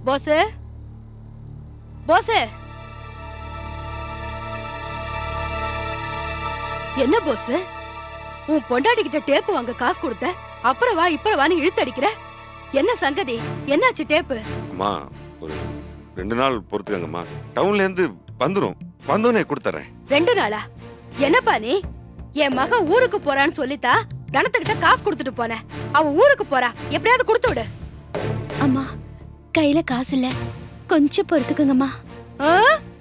போஸ் போஸ் என்ன போஸ் உன் பொண்டாட்டி கிட்ட டேப்பு வாங்க காசு கொடுத்த அப்புறம் வா இப்பறம் வான்னு இழுத்து அடிக்கிற என்ன சங்கதி என்னாச்சு டேப்பு அம்மா ஒரு 2 நாள் பொறுத்துக்கங்கம்மா டவுன்ல இருந்து வந்தோனே கொடுத்துறேன் 2 நாளா என்னப்பா நீ என் மக ஊருக்கு போறான்னு சொல்லித்தா தனத்துக்கிட்ட காசு கொடுத்துட்டு போன அவ ஊருக்கு போறா எப்படியாவது கொடுத்து விடு அம்மா கையில காசு இல்ல கொஞ்சம் பொறுத்துக்குங்கம்மா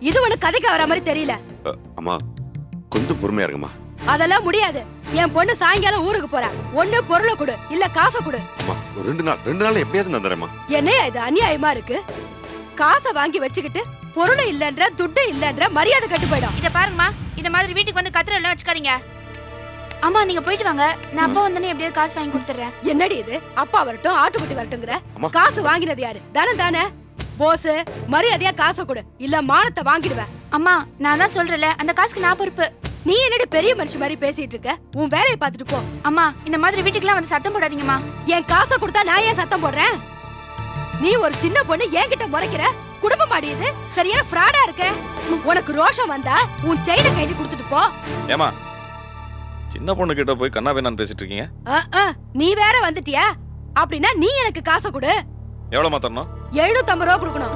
இது உனக்கு கதைக்கு வர மாதிரி தெரியல அம்மா கொஞ்சம் பொறுமையா இருங்கம்மா அதெல்லாம் முடியாது என் பொண்ணு சாயங்காலம் ஊருக்கு போறா ஒண்ணு பொருளை கொடு இல்ல காசை கொடு அம்மா ஒரு 2 நாள் எப்படியாவது நான் தரேம்மா என்னையா இது அநியாயமா இருக்கு காசை வாங்கி வச்சுக்கிட்டு பொருளை இல்லன்ற துட்டு இல்லன்ற மரியாதை கட்டு போயிடும் இத பாருங்கம்மா இந்த மாதிரி வீட்டுக்கு வந்து கத்திர எல்லாம் வச்சுக்காதீங்க அம்மா நீங்க போயிட்டு வாங்க நான் அப்பா வந்தனே எப்படியாவது காசு வாங்கி கொடுத்துறேன் என்னடி இது அப்பா வரட்டும் ஆட்டுக்குட்டி வரட்டும்ங்கற காசு வாங்கினது யாரு தானே போஸ் மரியாதையா காசை கொடு இல்ல மானத்தை வாங்கிடுவேன் அம்மா நான் தான் சொல்றேன்ல அந்த காசுக்கு நான் பொறுப்பு நீ என்னடி பெரிய மனுஷன் மாதிரி பேசிட்டு இருக்க உன் வேலையை பார்த்துட்டு போ அம்மா இந்த மாதிரி வீட்டுக்குலாம் வந்து சத்தம் போடாதீங்கம்மா என் காசை கொடுத்தா நான் ஏன் சத்தம் போடுறேன் நீ ஒரு சின்ன பொண்ணு என்கிட்ட முறைக்கிற குடும்பம் மாடியது சரியா ஃப்ராடா இருக்க உனக்கு ரோஷம் வந்தா உன் செயினை கைதி கொடுத்துட்டு போ ஏமா சின்ன பொண்ணு கிட்ட போய் கண்ணா வேணான்னு பேசிட்டு இருக்கீங்க நீ வேற வந்துட்டியா அப்படின்னா நீ எனக்கு காசை கொடு எவ்வளவு தரணும் 750 ரூபா கொடுக்கணும்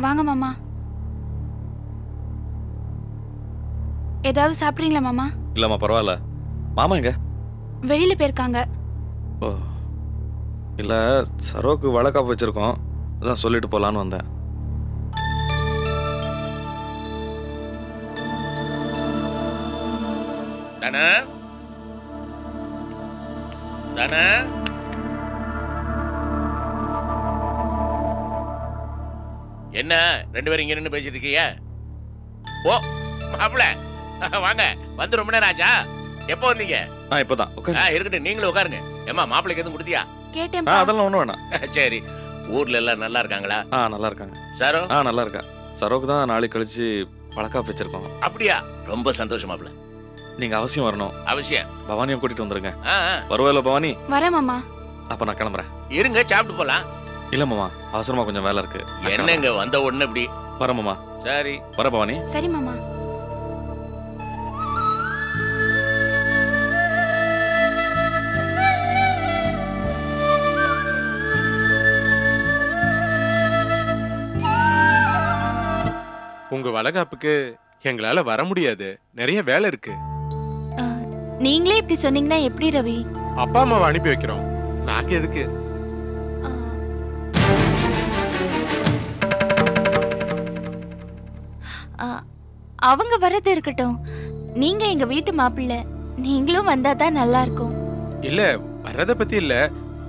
வாங்க மாமா ஏதாவது சாப்பிடுறீங்களா மாமா இல்லம்மா பரவாயில்ல மாமா எங்க வெளியில போயிருக்காங்க ஓ இல்ல சரோக்கு வளக்காப்பு வச்சிருக்கோம் அதான் சொல்லிட்டு போலான்னு வந்தேன் தானே தானே என்ன 2 பேரும் இங்க நின்னு பேசிட்டு இருக்கீங்க ஓ மாப்பிள வாங்க வந்து ரொம்ப நேரம் ஆச்சா எப்போ வந்தீங்க இப்பதான் இருக்கட்டும் நீங்களும் உட்காருங்க ஏமா மாப்பிளைக்கு எதுவும் கொடுத்தியா கேட்டேன் அதெல்லாம் ஒண்ணும் வேணாம் சரி ஊர்ல எல்லாம் நல்லா இருக்காங்களா நல்லா இருக்காங்க சரோ நல்லா இருக்கா சரோக்கு தான் நாளைக்கு கழிச்சு வளக்காப்பு வச்சிருக்கோம் அப்படியா ரொம்ப சந்தோஷம் மாப்பிள நீங்க அவசியம் வரணும் அவசியம் பவானியை கூட்டிட்டு வந்துருங்க வருவேல பவானி வரேன் மாமா அப்ப நான் கிளம்புறேன் இருங்க சாப்பிட்டு போலாம் இல்ல மாமா அவசரமா கொஞ்சம் வேலை இருக்கு என்னங்க வந்த உடனே இப்படி வர மாமா சரி வர பவானி சரி மாமா உங்க வளகாப்புக்கு எங்களால வர முடியாது நிறைய வேலை இருக்கு நீங்களே இப்படி சொன்னீங்கன்னா எப்படி ரவி அப்பா அம்மாவை அனுப்பி வைக்கிறோம் நாங்க எதுக்கு அவங்க வரது இருக்கட்டும் நீங்க எங்க வீட்டு மாப்பிள்ளை நீங்களும் வந்தா தான் நல்லா இருக்கும் இல்ல வரத பத்தி இல்ல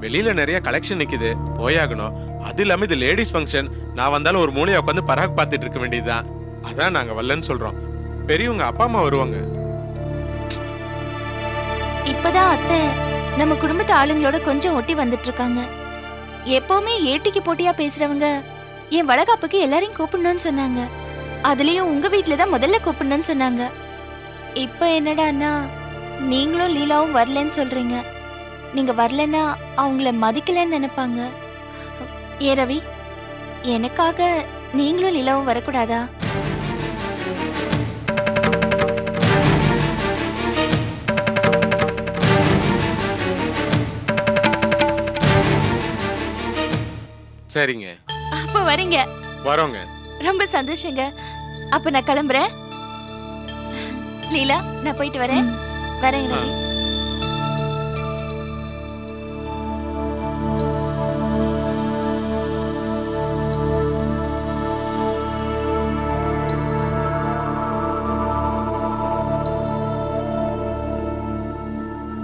வெளியில நிறைய கலெக்ஷன் நிக்குது போயாகணும் அது இல்லாம இது லேடிஸ் ஃபங்க்ஷன் நான் வந்தாலும் ஒரு மூலையை உட்காந்து பராக் பார்த்துட்டு இருக்க வேண்டியதுதான் அதான் நாங்க வரலன்னு சொல்றோம் பெரியவங்க அப்பா அம்மா வருவாங்க இப்பதான் அத்தை நம்ம குடும்பத்து ஆளுங்களோட கொஞ்சம் ஒட்டி வந்துட்டு இருக்காங்க எப்பவுமே ஏட்டிக்கு போட்டியா பேசுறவங்க என் வளகாப்புக்கு எல்லாரையும் கூப்பிடணும்னு சொன்னாங்க அதுலயும் உங்க வீட்டுல தான் முதல்ல கூப்பிடணும்னு சொன்னாங்க இப்ப என்னடான்னா நீங்களும் லீலாவும் வரலன்னு சொல்றீங்க நீங்க வரலன்னா அவங்கள மதிக்கலன்னு நினைப்பாங்க ஏ ரவி எனக்காக நீங்களும் லீலாவும் வரக்கூடாதா சரிங்க அப்ப வரீங்க வரோங்க ரொம்ப சந்தோஷங்க அப்ப நான் கிளம்புறேன் லீலா நான் போயிட்டு வரேன் வரேன் ரவி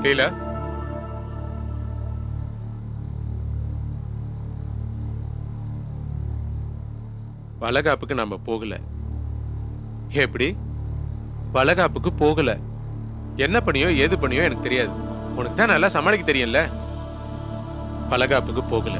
லீலா வளகாப்புக்கு நம்ம போகல எப்படி வளகாப்புக்கு போகல என்ன பண்ணியோ ஏது பண்ணியோ எனக்கு தெரியாது உனக்கு தான் நல்லா சமாளிக்க தெரியும்ல வளகாப்புக்கு போகல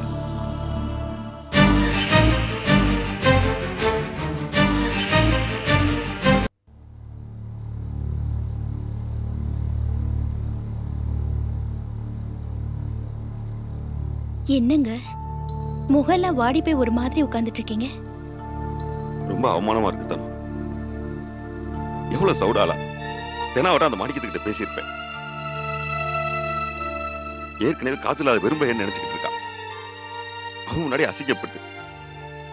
என்னங்க முகெல்லாம் வாடி போய் ஒரு மாதிரி உட்கார்ந்துட்டு இருக்கீங்க? ரொம்ப அவமானமா இருக்கு தானே. எவ்வளவு சவுடாலா தெனாவட்ட அந்த மாணிக்கத்துக்கிட்ட பேசியிருப்பேன். ஏற்கனவே காசு இல்லாத வெறும்பையன்னு நினைச்சுக்கிட்டு இருக்கா. அவன் முன்னாடி அசிக்கப்பட்டு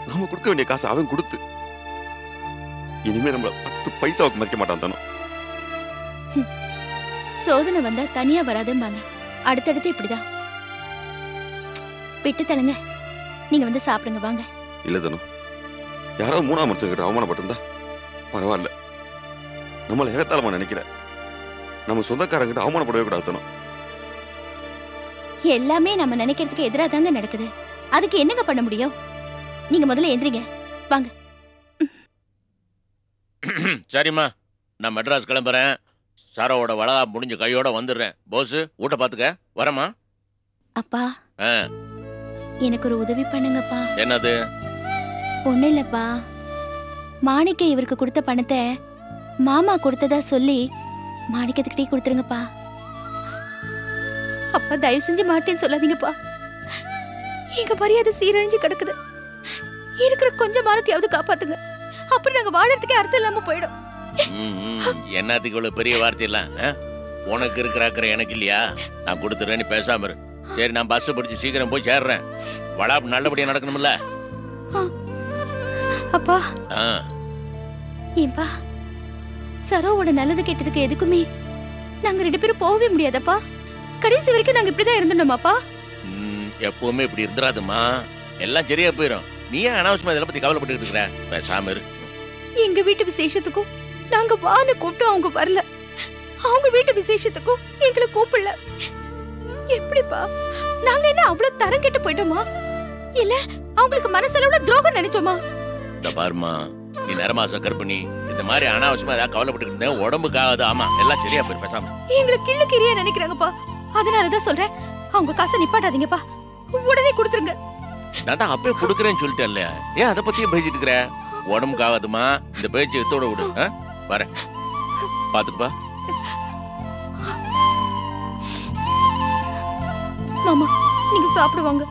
நாம கொடுக்க வேண்டிய காசு அவன் கொடுத்து இனிமே நம்ம 10 பைசாவுக்கு மதிக்க மாட்டான் தானோ. சோதனை வந்தா தனியா வராதும்பாங்க. அடுத்தடுத்து இப்படிதான். விட்டு தள்ளுங்க. நீங்க வந்து சாப்பிடுங்க வாங்க. இல்ல தானோ, யாராவது 3ஆம் மனுஷங்கிட்ட அவமானப்பட்டிருந்தா பரவாயில்ல. நம்மளை ஏகத்தாளமா நினைக்கிற நம்ம சொந்தக்காரங்கிட்ட அவமானப்படவே கூடாது தானோ. எல்லாமே நம்ம நினைக்கிறதுக்கு எதிராக தாங்க நடக்குது. அதுக்கு என்னங்க பண்ண முடியும்? நீங்க முதல்ல எந்திரிங்க வாங்க. சரிம்மா, நான் மெட்ராஸ் கிளம்புறேன். சாரோட வளகா முடிஞ்ச கையோட வந்துடுறேன். போஸ் ஊட்ட பாத்துக்க. வரமா? அப்பா எனக்கு ஒரு உதவி பண்ணுங்கப்பா. என்னது? ஒண்ணு இல்லப்பா, மாணிக்க இவருக்கு கொடுத்த பணத்தை மாமா கொடுத்ததா சொல்லி மாணிக்கத்துக்கிட்டே கொடுத்துருங்கப்பா. அப்பா தயவு செஞ்சு மாட்டேன்னு சொல்லாதீங்கப்பா. எங்க மரியாதை சீரழிஞ்சு கிடக்குது. இருக்கிற கொஞ்சம் மானத்தையாவது காப்பாத்துங்க. அப்புறம் நாங்க வாழறதுக்கே அர்த்தம் இல்லாம போயிடும். என்னத்துக்கு இவ்வளவு பெரிய வார்த்தை எல்லாம்? உனக்கு இருக்கிற அக்கறை எனக்கு இல்லையா? நான் கொடுத்துறேன்னு பேசாம இரு. சரி, நான் பஸ் பிடிச்சு சீக்கிரம் போய் சேர்றேன். வளாப் நல்லபடியா நடக்கணும்ல. அப்பா ஏன்பா, சரோவோட நல்லது கெட்டதுக்கு எதுக்குமே நாங்க 2 பேரும் போகவே முடியாதப்பா. கடைசி வரைக்கும் நாங்க இப்படிதான் இருந்தோமாப்பா. எப்பவுமே இப்படி இருந்துராதுமா. எல்லாம் சரியா போயிடும். நீ ஏன் அனாவசியமா இதெல்லாம் பத்தி கவலைப்பட்டு இருக்கிற? பேசாம இரு. எங்க வீட்டு விசேஷத்துக்கும் நாங்க வான்னு கூப்பிட்டு அவங்க வரல. அவங்க வீட்டு விசேஷத்துக்கும் எங்களை கூப்பிடல. எப்படிப்பா? நாங்க என்ன அவ்வளவு தரம் கெட்டு போயிட்டோமா? இல்ல அவங்களுக்கு மனசளவுல துரோகம் நினைச்சோமா? இந்த பாருமா, நீ நரமாச கர்ப்பிணி. இந்த மாதிரி அனாவசியமா ஏதாவது கவலைப்பட்டு இருந்தேன் உடம்புக்காகாது. ஆமா, எல்லாம் சரியா போயிரு. பேசாம எங்களை கிள்ளு கிரியா நினைக்கிறாங்கப்பா. அதனாலதான் சொல்றேன், அவங்க காசை நிப்பாட்டாதீங்கப்பா. உடனே கொடுத்துருங்க. நான் தான் அப்பவே கொடுக்குறேன்னு சொல்லிட்டேன்ல. ஏன் அதை பத்தியும் பேசிட்டு இருக்கிற? உடம்புக்கு ஆகாதுமா. இந்த பேச்சு எத்தோட விடு. வரேன், பாத்துக்குப்பா. மாமா நீங்க சாப்பிடுவாங்க.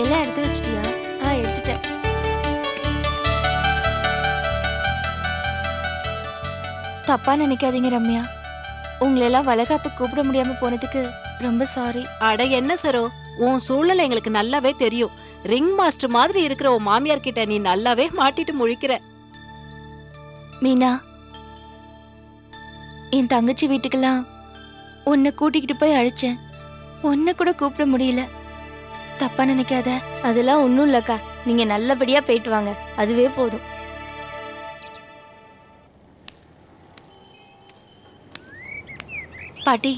எல்லாம் எடுத்து வச்சிட்டியா? எடுத்துட்டேன். தப்பா நினைக்காதீங்க ரம்யா. உங்களை எல்லாம் வளகாப்பு கூப்பிட முடியாம போனதுக்கு ரொம்ப சாரி. அட என்ன சரோ, உன் சூழ்நிலை எங்களுக்கு நல்லாவே தெரியும். ரிங் மாஸ்டர் மாதிரி இருக்கிற உன் மாமியார் கிட்ட நீ நல்லாவே மாட்டிட்டு முழிக்கிற. மீனா, என் தங்கச்சி வீட்டுக்கெல்லாம் உன்னை கூட்டிக்கிட்டு போய் அழைச்சேன். உன்னை கூட கூப்பிட முடியல. தப்பா நினைக்காத. அதெல்லாம் ஒண்ணும் இல்லக்கா. நீங்க நல்லபடியா போயிட்டு வாங்க, அதுவே போதும். பாட்டி,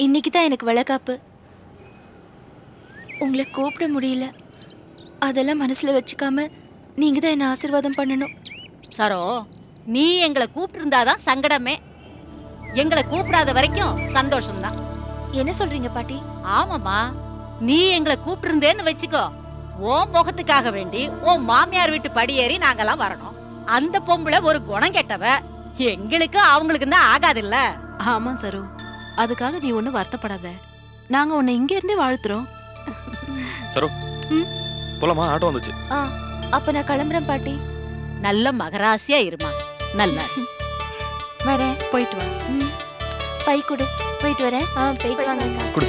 இன்னைக்கு தான் எனக்கு வளகாப்பு. உங்களை கூப்பிட முடியல. அதெல்லாம் மனசுல வச்சுக்காம நீங்க தான் என்ன ஆசீர்வாதம் பண்ணணும். சரோ, நீ எங்களை கூப்பிட்டு இருந்தாதான் சங்கடமே. எங்களை கூப்பிடாத வரைக்கும் சந்தோஷம்தான். என்ன சொல்றீங்க பாட்டி? ஆமாமா, நீ எங்களை கூப்பிட்டு இருந்தேன்னு வச்சுக்கோ, உன் முகத்துக்காக வேண்டி உன் மாமியார் வீட்டு படியேறி நாங்கெல்லாம் வரணும். அந்த பொம்பளை ஒரு குணம் கெட்டவ. எங்களுக்கு அவங்களுக்கு தான் ஆகாது இல்ல. ஆமா சரோ, அதுக்காக நீ ஒண்ணு வருத்தப்படாத. நாங்க உன்னை இங்க இருந்தே வாழ்த்துறோம். சரோ போலாமா? ஆட்டோ வந்துச்சு. அப்ப நான் கிளம்புறேன் பாட்டி. நல்ல மகராசியா இருமா. நல்லா வரேன். போயிட்டு வா. பை கொடு. போயிட்டு வரேன். போயிட்டு வாங்க. குடு.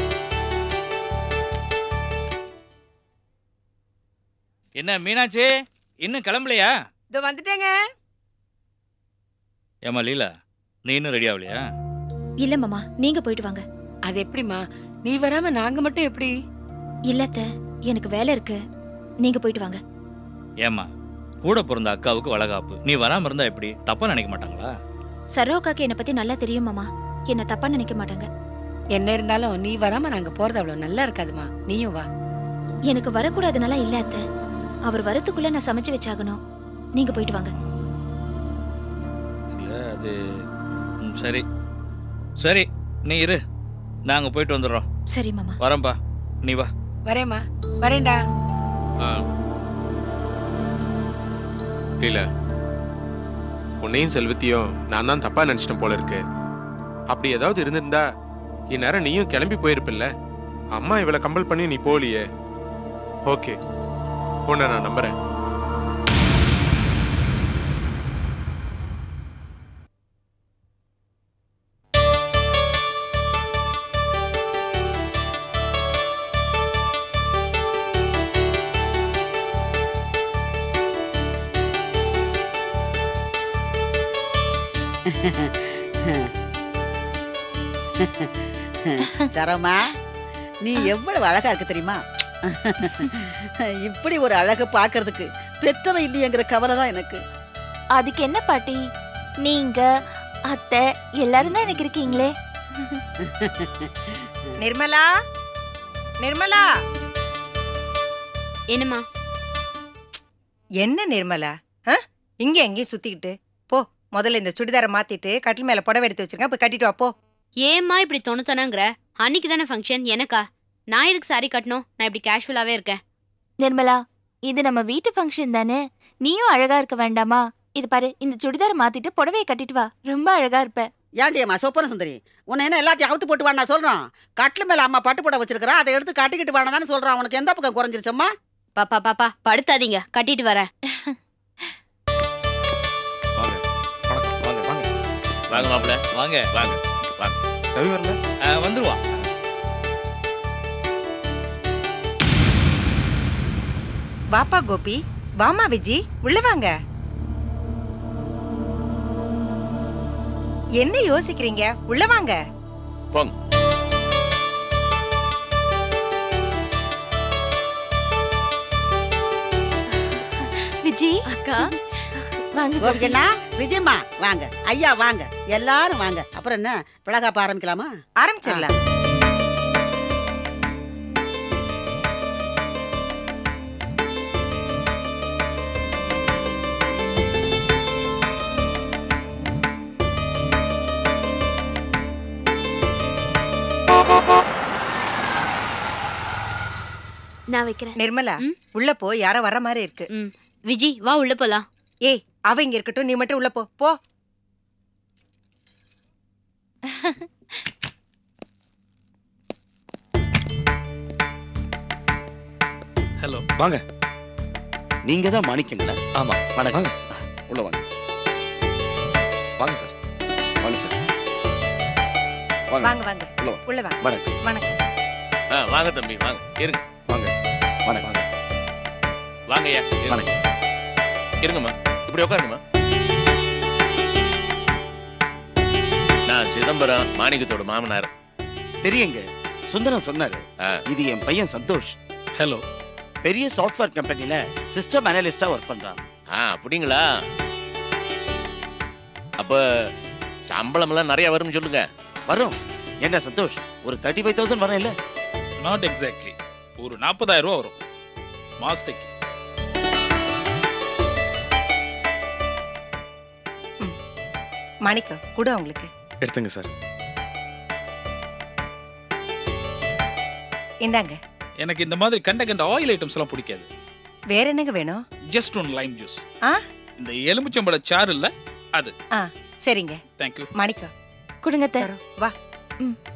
என்ன மீனாட்சி, இன்னும் கிளம்பலையா? இதோ வந்துட்டேங்க. ஏமா லீலா, நீ இன்னும் ரெடி ஆகலையா? இல்ல மாமா, நீங்க போயிட்டு வாங்க. அது எப்படிமா, நீ வராம நாங்க மட்டும் எப்படி? இல்லத்த, எனக்கு வேலை இருக்கு. நீங்க போயிட்டு வாங்க. ஏமா, கூட பிறந்த அக்காவுக்கு வளகாப்பு, நீ வராம இருந்தா எப்படி? தப்பா நினைக்க மாட்டாங்களா? சரோக்காக்கு என்ன பத்தி நல்லா தெரியும் மாமா. என்ன தப்பா நினைக்க மாட்டாங்க. என்ன இருந்தாலும் நீ வராம நாங்க போறது அவ்வளவு நல்லா இருக்காதுமா. நீயும் வா. எனக்கு வரக்கூடாதுனால இல்ல அத்த. அவர் வரத்துக்குள்ள நான் சமைச்சு வச்சாகணும். நீங்க போயிட்டு வாங்க. இல்ல அது சரி சரி, நீ இரு, நாங்க போயிட்டு வந்துடுறோம். சரி மாமா. வரேன்பா, நீ வா. வரேம்மா, வரேன்டா. இல்ல உன்னையும் செல்வத்தையும் நான் தான் தப்பா நினைச்சிட்டேன் போல இருக்கு. அப்படி ஏதாவது இருந்திருந்தா இந்நேரம் நீயும் கிளம்பி போயிருப்பில்ல. அம்மா இவளை கம்பல் பண்ணி நீ போலியே. ஓகே, உன்னை நான் நம்புறேன். சரமா, நீ எவ்வளவு அழகா இருக்கு தெரியுமா? இப்படி ஒரு அழகு பாக்குறதுக்கு பெத்தவ இல்லையங்கிற கவலை தான் எனக்கு. அதுக்கு என்ன பாட்டி, நீங்க அத்தை எல்லாரும் தான் எனக்கு இருக்கீங்களே. நிர்மலா, நிர்மலா. என்னம்மா? என்ன நிர்மலா, இங்க எங்கேயும் சுத்திக்கிட்டு போ. முதல்ல இந்த சுடிதாரை மாத்திட்டு கட்டில் மேல புடவை எடுத்து வச்சிருக்கேன், போய் கட்டிட்டு வா போ. ஏம்மா இப்படி தொணத்தனங்கிற? அன்னைக்கு தானே ஃபங்க்ஷன், எனக்கா? நான் எதுக்கு சாரி கட்டணும்? நான் இப்படி கேஷுவலாவே இருக்கேன். நிர்மலா, இது நம்ம வீட்டு ஃபங்க்ஷன் தானே, நீயும் அழகா இருக்க வேண்டாமா? இது பாரு, இந்த சுடிதாரை மாத்திட்டு புடவையை கட்டிட்டு வா, ரொம்ப அழகா இருப்ப. ஏன்டியம்மா சொப்பன சுந்தரி, உன்னை என்ன எல்லாத்தையும் அவுத்து போட்டு வாண்ணா சொல்றான்? கட்டில மேல அம்மா பட்டு போட வச்சிருக்கிறா, அதை எடுத்து கட்டிக்கிட்டு வாண்ணா தானே சொல்றான். உனக்கு எந்த பக்கம் குறைஞ்சிருச்சம்மா? பாப்பா பாப்பா படுத்தாதீங்க, கட்டிட்டு வரேன். வாங்க மாப்பிள்ள, வாங்க வாங்க வாங்க. ரவி வரல? வந்துருவான். வாப்பா கோபி, வாமா விஜி, உள்ள வாங்க. என்ன யோசிக்கிறீங்க? உள்ள வாங்க. போங்க. விஜி அக்கா வாங்க. கோபிகண்ணா, விஜயம்மா வாங்க, ஐயா வாங்க, எல்லாரும் வாங்க. அப்புறம் என்ன, விளக்காப்ப ஆரம்பிக்கலாமா? ஆரம்பிச்சிடலாம். நான் வைக்கிறேன். நிர்மலா, உள்ள போ, யாரோ வர மாதிரி இருக்கு. விஜி வா, உள்ள போலாம். ஏய், அவ இங்க இருக்கட்டும், நீ மட்டும் உள்ள போ. போ. ஹலோ, வாங்க. நீங்க தான் மாணிக்கங்களா? ஆமா, வணக்கம். உள்ள வாங்க. வாங்க சார். வாங்க சார். வாங்க வாங்க, உள்ள வாங்க. வணக்கம். வணக்கம். வாங்க தம்பி, வாங்க. இருங்க. வாங்க. வணக்கம். வாங்கய்யா. வணக்கம். இருங்கம்மா, இப்படி உட்காருங்கம்மா. நான் சிதம்பரம், மாணிக்கத்தோட மாமனார். தெரியுங்க, சுந்தரம் சொன்னாரு. இது என் பையன் சந்தோஷ். ஹலோ. பெரிய சாஃப்ட்வேர் கம்பெனில சிஸ்டம் அனலிஸ்டா ஒர்க் பண்றான். அப்படிங்களா? அப்ப சம்பளம் எல்லாம் நிறைய வரும்னு சொல்லுங்க. வரும். என்ன சந்தோஷ், ஒரு 35,000 வரும் இல்ல? நாட் எக்ஸாக்ட்லி, ஒரு 40,000 ரூபா வரும் மாசத்துக்கு. மாணிக்கம் கூட உங்களுக்கு எடுத்துங்க சார். இந்தாங்க. எனக்கு இந்த மாதிரி கண்ட ஆயில் ஐட்டம்ஸ் எல்லாம் பிடிக்காது. வேற என்னங்க வேணும்? Just one Lime juice. இந்த எலுமிச்சம்பழ சாறு இல்ல அது. சரிங்க. Thank you. மாணிக்கம் கொடுங்க சார். வா.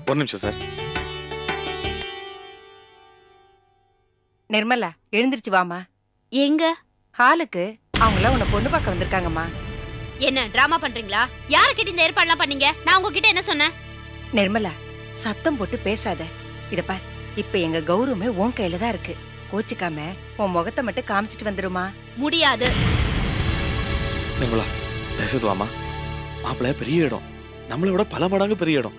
ஒரு நிமிஷம் சார். நிர்மலா, எழுந்திருச்சு வாமா. எங்க? ஹாலுக்கு. அவங்கள உன்னை பொண்ணு பார்க்க வந்திருக்காங்கம்மா. என்ன டிராமா பண்றீங்களா? யார கிட்ட இந்த ஏற்பாடுலாம் பண்ணீங்க? நான் உங்ககிட்ட என்ன சொன்னேன்? நிர்மலா, சத்தம் போட்டு பேசாத. இத பார், இப்ப எங்க கௌரவமே உன் கையில தான் இருக்கு. கோச்சிக்காம உன் முகத்தை மட்டும் காமிச்சிட்டு வந்துருமா. முடியாது. நிர்மலா, தயவுசெய்து வாமா. மாப்பிள்ள பெரிய இடம், நம்மளை விட பல மடங்கு பெரிய இடம்.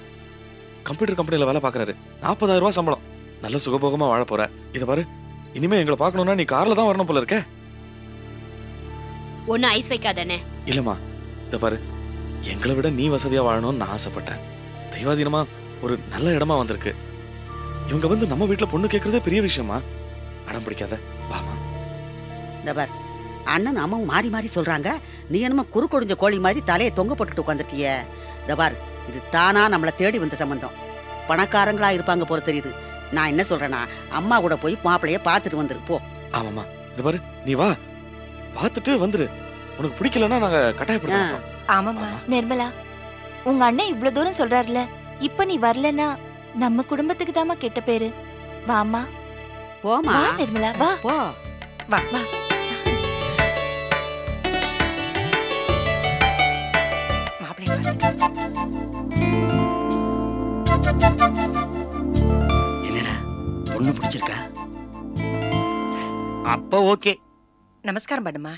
கம்ப்யூட்டர் கம்பெனில வேலை பார்க்கறாரு. 40,000 ரூபாய் சம்பளம். நல்ல சுகபோகமா வாழ போற. இத பாரு, இனிமே எங்களை பார்க்கணும்னா நீ கார்ல தான் வரணும் போல இருக்க. ஒன்னும் ஐஸ் வைக்காதானே? இல்லம்மா, இத பாரு, எங்களை விட நீ வசதியா வாழணும்னு நான் ஆசைப்பட்டேன். தெய்வாதீனமா ஒரு நல்ல இடமா வந்திருக்கு. இவங்க வந்து நம்ம வீட்டுல பொண்ணு கேட்கறதே பெரிய விஷயமா? அடம் பிடிக்காத, வாமா. இந்த பார், அண்ணன் அம்மாவும் மாறி மாறி சொல்றாங்க. நீ என்னமோ குறுக்கொடிஞ்ச கோழி மாதிரி தலையை தொங்க போட்டுட்டு உட்காந்துருக்கிய. இந்த பார், இது தானா நம்மளை தேடி வந்த சம்பந்தம். பணக்காரங்களா இருப்பாங்க போல தெரியுது. நான் என்ன சொல்றேன்னா அம்மா கூட போய் மாப்பிளைய பார்த்துட்டு வந்துரு போ. ஆமாம்மா, இது பாரு, நீ வா, பார்த்துட்டு வந்துரு. உனக்கு பிடிக்கலன்னா நாங்க கட்டாயப்படுத்தோம். ஆமாம்மா. நிர்மலா, உங்க அண்ணன் இவ்வளவு தூரம் சொல்றாருல, இப்ப நீ வரலன்னா நம்ம குடும்பத்துக்கு தாமா கெட்ட பேரு. வாமா போமா. வா நிர்மலா, வா போ. வா வா. என்னடா பொண்ணு பிடிச்சிருக்கா? அப்ப ஓகே. நமஸ்காரம் பண்ணுமா.